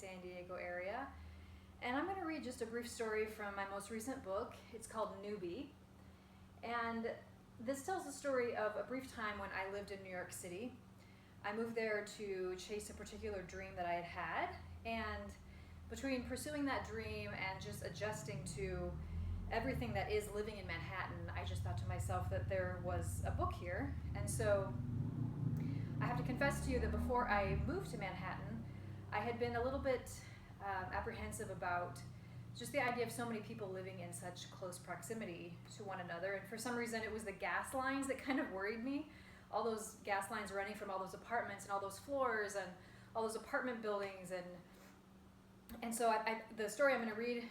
San Diego area. And I'm going to read just a brief story from my most recent book. It's called Newbie. And this tells the story of a brief time when I lived in New York City. I moved there to chase a particular dream that I had had. And between pursuing that dream and just adjusting to everything that is living in Manhattan, I just thought to myself that there was a book here. And so I have to confess to you that before I moved to Manhattan, I had been a little bit apprehensive about just the idea of so many people living in such close proximity to one another. And for some reason, it was the gas lines that kind of worried me. All those gas lines running from all those apartments and all those floors and all those apartment buildings. And so the story I'm going to read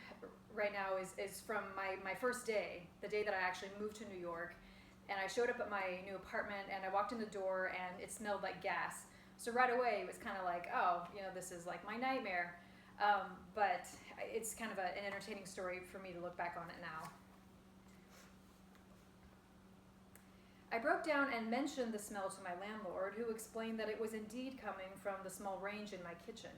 right now is from my first day, the day that I actually moved to New York. And I showed up at my new apartment and I walked in the door and it smelled like gas. So right away it was kind of like, oh, this is like my nightmare. But it's kind of an entertaining story for me to look back on it now. I broke down and mentioned the smell to my landlord, who explained that it was indeed coming from the small range in my kitchen.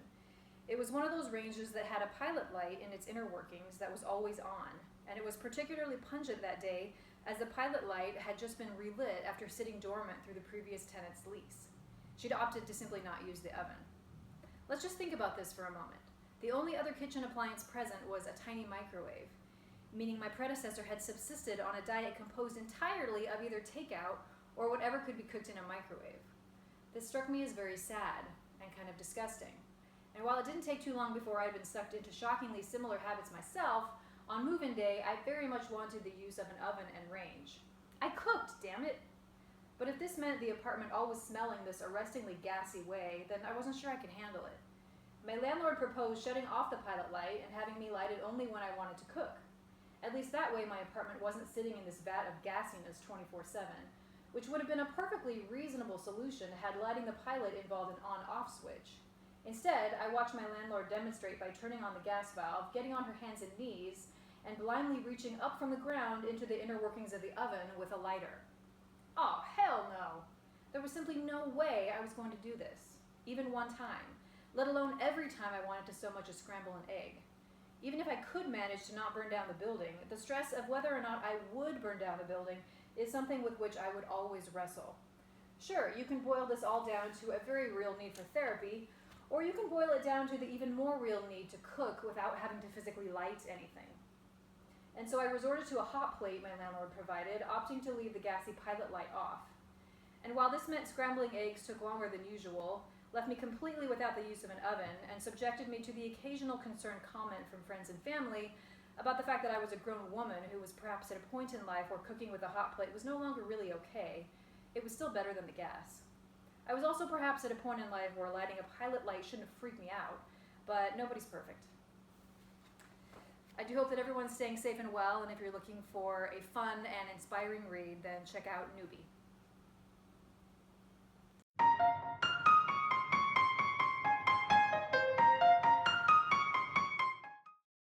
It was one of those ranges that had a pilot light in its inner workings that was always on, and it was particularly pungent that day as the pilot light had just been relit after sitting dormant through the previous tenant's lease. She'd opted to simply not use the oven. Let's just think about this for a moment. The only other kitchen appliance present was a tiny microwave, meaning my predecessor had subsisted on a diet composed entirely of either takeout or whatever could be cooked in a microwave. This struck me as very sad and kind of disgusting. And while it didn't take too long before I'd been sucked into shockingly similar habits myself, on move-in day, I very much wanted the use of an oven and range. I cooked, damn it! But if this meant the apartment always smelling this arrestingly gassy way, then I wasn't sure I could handle it. My landlord proposed shutting off the pilot light and having me light it only when I wanted to cook. At least that way my apartment wasn't sitting in this vat of gassiness 24/7, which would have been a perfectly reasonable solution had lighting the pilot involved an on-off switch. Instead, I watched my landlord demonstrate by turning on the gas valve, getting on her hands and knees, and blindly reaching up from the ground into the inner workings of the oven with a lighter. Oh, hell no! There was simply no way I was going to do this, even one time, let alone every time I wanted to so much as scramble an egg. Even if I could manage to not burn down the building, the stress of whether or not I would burn down the building is something with which I would always wrestle. Sure, you can boil this all down to a very real need for therapy, or you can boil it down to the even more real need to cook without having to physically light anything. And so I resorted to a hot plate my landlord provided, opting to leave the gassy pilot light off. And while this meant scrambling eggs took longer than usual, left me completely without the use of an oven, and subjected me to the occasional concerned comment from friends and family about the fact that I was a grown woman who was perhaps at a point in life where cooking with a hot plate was no longer really okay, it was still better than the gas. I was also perhaps at a point in life where lighting a pilot light shouldn't have freaked me out, but nobody's perfect. I do hope that everyone's staying safe and well, and if you're looking for a fun and inspiring read, then check out Newbie.